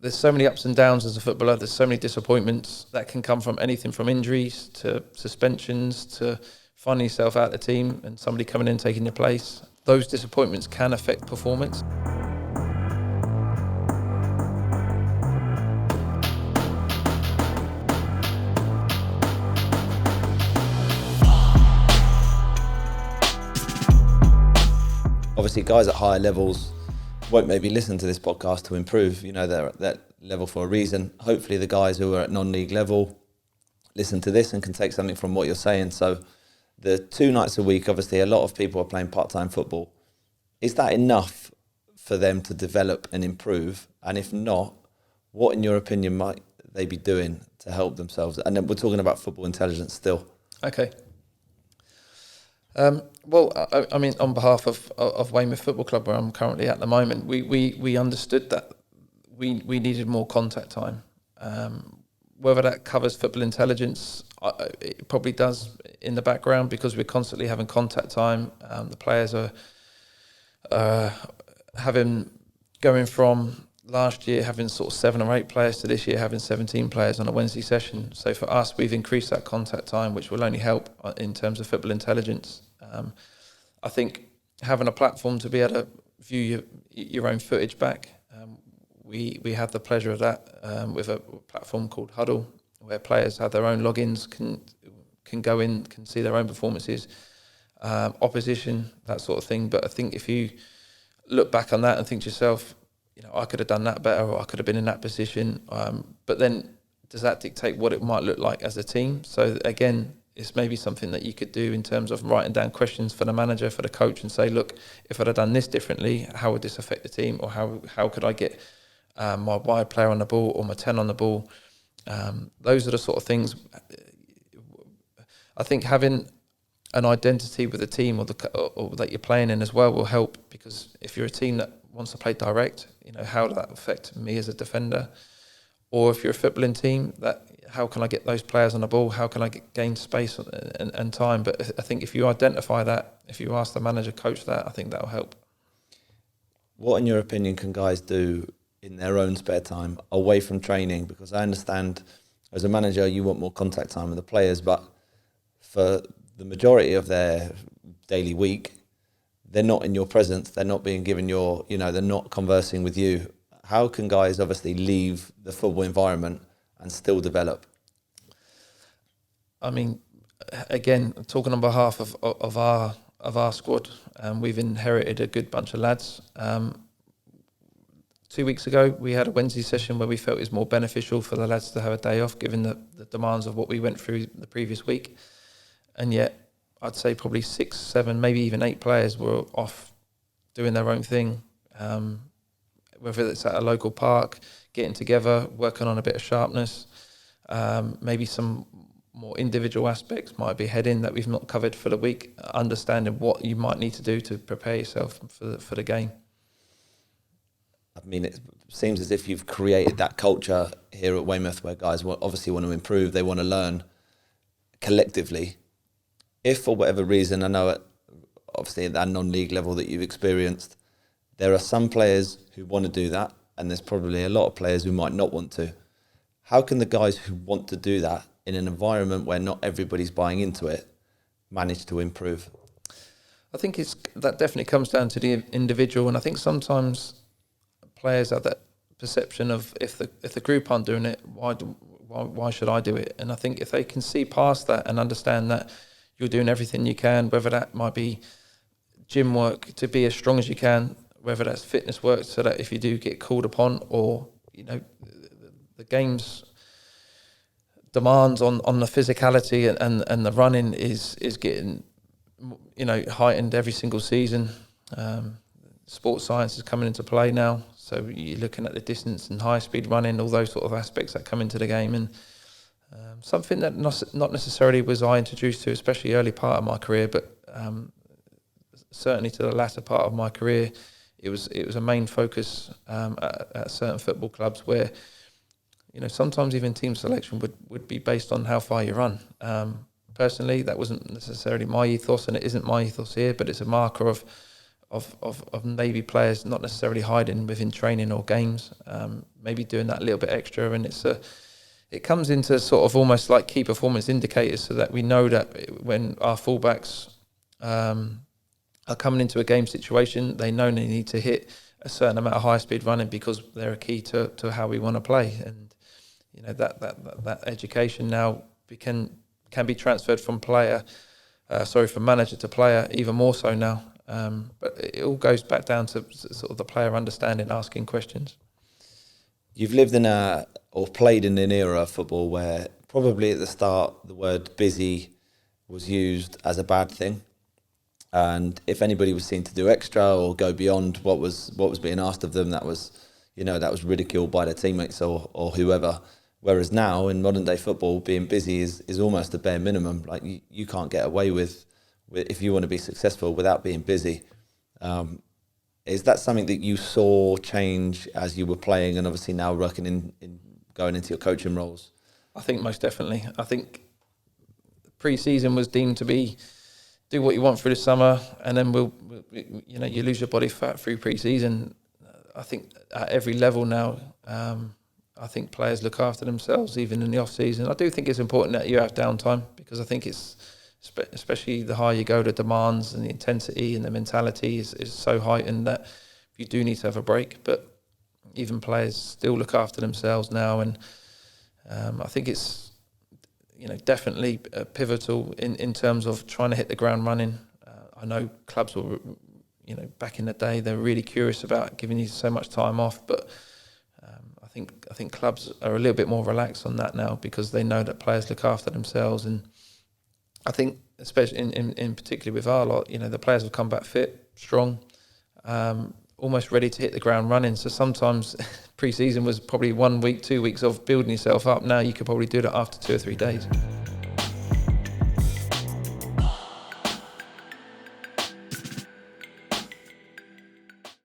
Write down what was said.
there's so many ups and downs as a footballer. There's so many disappointments that can come from anything from injuries to suspensions to finding yourself out of the team and somebody coming in taking your place. Those disappointments can affect performance. Obviously, guys at higher levels won't maybe listen to this podcast to improve. They're at that level for a reason. Hopefully the guys who are at non-league level listen to this and can take something from what you're saying. So the 2 nights a week, obviously a lot of people are playing part-time football. Is that enough for them to develop and improve? And if not, what in your opinion might they be doing to help themselves? And then we're talking about football intelligence still. Okay. Well, I mean, on behalf of Weymouth Football Club, where I'm currently at the moment, we understood that we needed more contact time. Whether that covers football intelligence, it probably does in the background, because we're constantly having contact time. The players are going from last year having sort of 7 or 8 players to this year having 17 players on a Wednesday session. So for us, we've increased that contact time, which will only help in terms of football intelligence. I think having a platform to be able to view your own footage back, we have the pleasure of that with a platform called Huddle, where players have their own logins, can go in, can see their own performances, opposition, that sort of thing. But I think if you look back on that and think to yourself, I could have done that better, or I could have been in that position. But then does that dictate what it might look like as a team? So again, it's maybe something that you could do in terms of writing down questions for the manager, for the coach, and say, look, if I'd have done this differently, how would this affect the team? Or how could I get my wide player on the ball or my 10 on the ball? Those are the sort of things. I think having an identity with the team or that you're playing in as well will help, because if you're a team that wants to play direct, how does that affect me as a defender? Or if you're a footballing team, how can I get those players on the ball? How can I gain space and time? But I think if you identify that, if you ask the manager, coach that, I think that'll help. What, in your opinion, can guys do in their own spare time away from training? Because I understand as a manager, you want more contact time with the players, but for the majority of their daily week, they're not in your presence. They're not being given they're not conversing with you. How can guys obviously leave the football environment and still develop? I mean, again, talking on behalf of our squad, we've inherited a good bunch of lads. 2 weeks ago, we had a Wednesday session where we felt it was more beneficial for the lads to have a day off, given the demands of what we went through the previous week. And yet, I'd say probably 6, 7, maybe even 8 players were off doing their own thing. Whether it's at a local park, getting together, working on a bit of sharpness, maybe some more individual aspects might be heading that we've not covered for the week, understanding what you might need to do to prepare yourself for the game. I mean, it seems as if you've created that culture here at Weymouth where guys obviously want to improve, they want to learn collectively. If for whatever reason, I know obviously at that non-league level that you've experienced, there are some players who want to do that, and there's probably a lot of players who might not want to. How can the guys who want to do that in an environment where not everybody's buying into it manage to improve? I think that definitely comes down to the individual, and I think sometimes players have that perception of if the group aren't doing it, why should I do it? And I think if they can see past that and understand that you're doing everything you can, whether that might be gym work to be as strong as you can, whether that's fitness work so that if you do get called upon, or the game's demands on the physicality and the running is getting heightened every single season. Sports science is coming into play now, so you're looking at the distance and high speed running, all those sort of aspects that come into the game, and something that not necessarily was I introduced to, especially early part of my career, but certainly to the latter part of my career, it was a main focus at certain football clubs where sometimes even team selection would be based on how far you run. Personally, that wasn't necessarily my ethos, and it isn't my ethos here, but it's a marker of of maybe players not necessarily hiding within training or games, maybe doing that a little bit extra, and it comes into sort of almost like key performance indicators, so that we know that when our fullbacks are coming into a game situation, they know they need to hit a certain amount of high speed running because they're a key to how we want to play. And you know that education now can be transferred from manager to player, even more so now. But it all goes back down to sort of the player understanding, asking questions. You've lived in or played in an era of football where probably at the start the word busy was used as a bad thing. And if anybody was seen to do extra or go beyond what was being asked of them, that was ridiculed by their teammates or whoever. Whereas now in modern day football, being busy is almost the bare minimum. Like you can't get away with if you want to be successful without being busy. Is that something that you saw change as you were playing, and obviously now working in going into your coaching roles? I think most definitely. I think pre-season was deemed to be do what you want through the summer, and then you lose your body fat through pre-season. I think at every level now, I think players look after themselves even in the off season. I do think it's important that you have downtime, because I think it's especially the higher you go, the demands and the intensity and the mentality is so heightened that you do need to have a break. But even players still look after themselves now, and I think it's definitely pivotal in terms of trying to hit the ground running. I know clubs were, back in the day, they're really curious about giving you so much time off, but I think clubs are a little bit more relaxed on that now, because they know that players look after themselves. And I think, especially in particularly with our lot, the players have come back fit, strong, almost ready to hit the ground running. So sometimes pre-season was probably 1 week, 2 weeks of building yourself up. Now you could probably do that after 2 or 3 days.